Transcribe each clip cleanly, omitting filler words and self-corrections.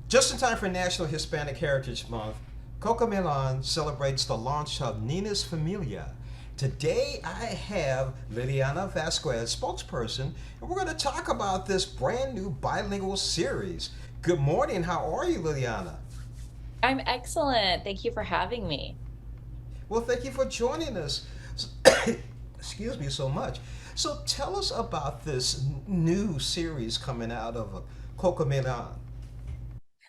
Just in time for National Hispanic Heritage Month, CoComelon's celebrates the launch of Nina's Familia. Today I have Liliana Vasquez, spokesperson, and we're going to talk about this brand new bilingual series. Good morning, how are you, Liliana? I'm excellent. Thank you for having me. Well, thank you for joining us. Excuse me so much. So tell us about this new series coming out of CoComelon.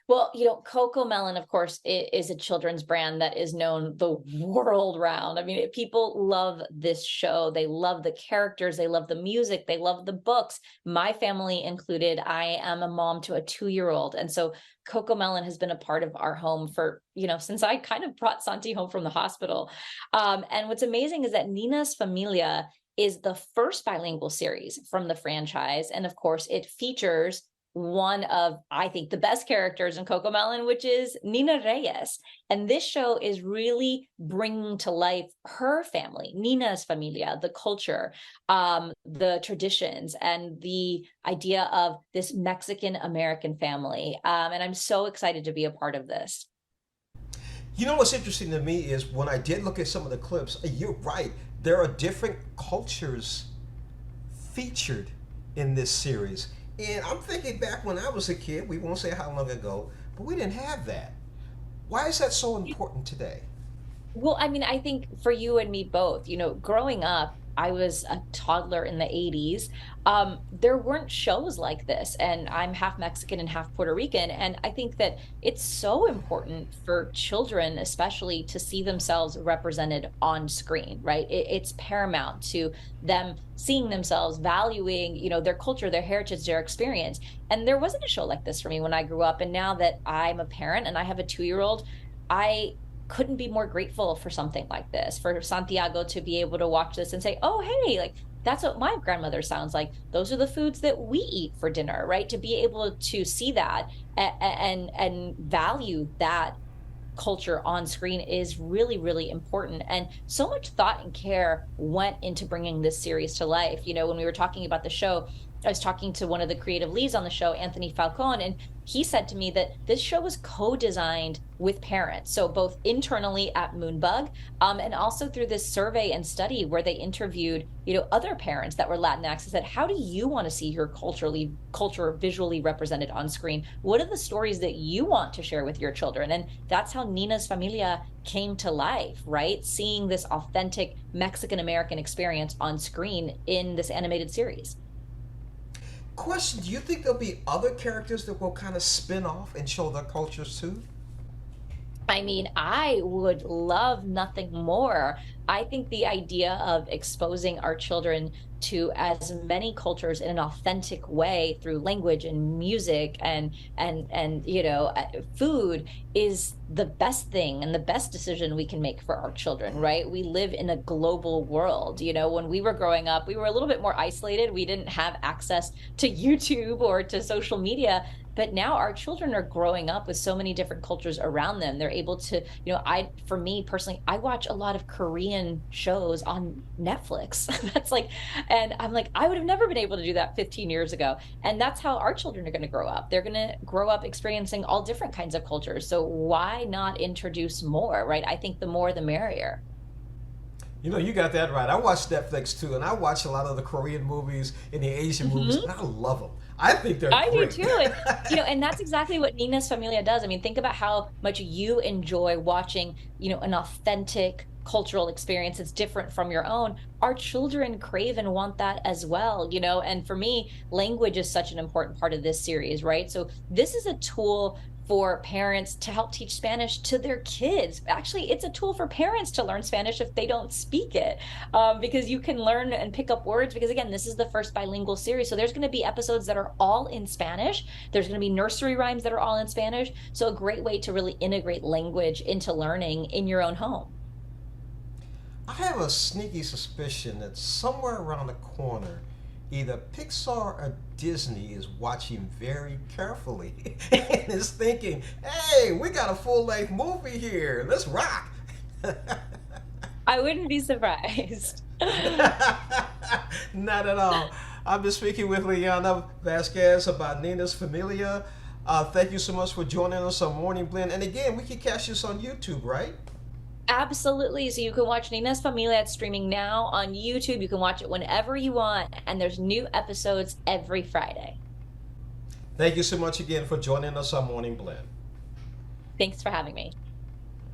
Well, CoComelon, of course, is a children's brand that is known the world round. I mean, people love this show. They love the characters. They love the music. They love the books. My family included. I am a mom to a 2-year-old. And so CoComelon has been a part of our home for, since I kind of brought Santi home from the hospital. And what's amazing is that Nina's Familia is the first bilingual series from the franchise. And of course, it features one of, I think, the best characters in CoComelon, which is Nina Reyes. And this show is really bringing to life her family, Nina's Familia, the culture, the traditions, and the idea of this Mexican American family. And I'm so excited to be a part of this. You know what's interesting to me is when I did look at some of the clips, you're right, there are different cultures featured in this series. And I'm thinking back when I was a kid, we won't say how long ago, but we didn't have that. Why is that so important today? Well, I mean, I think for you and me both, growing up, I was a toddler in the 80s. There weren't shows like this, and I'm half Mexican and half Puerto Rican. And I think that it's so important for children, especially, to see themselves represented on screen, right? It's paramount to them seeing themselves, valuing, their culture, their heritage, their experience. And there wasn't a show like this for me when I grew up. And now that I'm a parent and I have a 2-year-old, I couldn't be more grateful for something like this, for Santiago to be able to watch this and say, oh, hey, like that's what my grandmother sounds like. Those are the foods that we eat for dinner, right? To be able to see that and value that culture on screen is really, really important. And so much thought and care went into bringing this series to life. When we were talking about the show, I was talking to one of the creative leads on the show, Anthony Falcone, and he said to me that this show was co-designed with parents. So both internally at Moonbug, and also through this survey and study where they interviewed, other parents that were Latinx and said, how do you want to see your culture visually represented on screen? What are the stories that you want to share with your children? And that's how Nina's Familia came to life, right? Seeing this authentic Mexican American experience on screen in this animated series. Question: do you think there'll be other characters that will kind of spin off and show their cultures too? I mean, I would love nothing more. I think the idea of exposing our children to as many cultures in an authentic way through language and music and food is the best thing and the best decision we can make for our children, right? We live in a global world. When we were growing up, we were a little bit more isolated. We didn't have access to YouTube or to social media, but now our children are growing up with so many different cultures around them. They're able to, for me personally, I watch a lot of Korean shows on Netflix. That's like, and I'm like, I would have never been able to do that 15 years ago. And that's how our children are going to grow up. They're going to grow up experiencing all different kinds of cultures. So why not introduce more, right? I think the more the merrier. You got that right. I watch Netflix too, and I watch a lot of the Korean movies and the Asian movies, and I love them. I think they're I do great. too. And, and that's exactly what Nina's Familia does. I mean, think about how much you enjoy watching, an authentic cultural experience that's different from your own. Our children crave and want that as well, and for me, language is such an important part of this series, right? So this is a tool for parents to help teach Spanish to their kids. Actually, it's a tool for parents to learn Spanish if they don't speak it, because you can learn and pick up words. Because again, this is the first bilingual series. So there's going to be episodes that are all in Spanish. There's going to be nursery rhymes that are all in Spanish. So a great way to really integrate language into learning in your own home. I have a sneaky suspicion that somewhere around the corner, either Pixar or Disney is watching very carefully and is thinking, hey, we got a full length movie here. Let's rock. I wouldn't be surprised. Not at all. I've been speaking with Liana Vasquez about Nina's Familia. Thank you so much for joining us on Morning Blend. And again, we can catch this on YouTube, right? Absolutely. So you can watch Nina's Familia. It's streaming now on YouTube. You can watch it whenever you want, and there's new episodes every Friday. Thank you so much again for joining us on Morning Blend. Thanks for having me.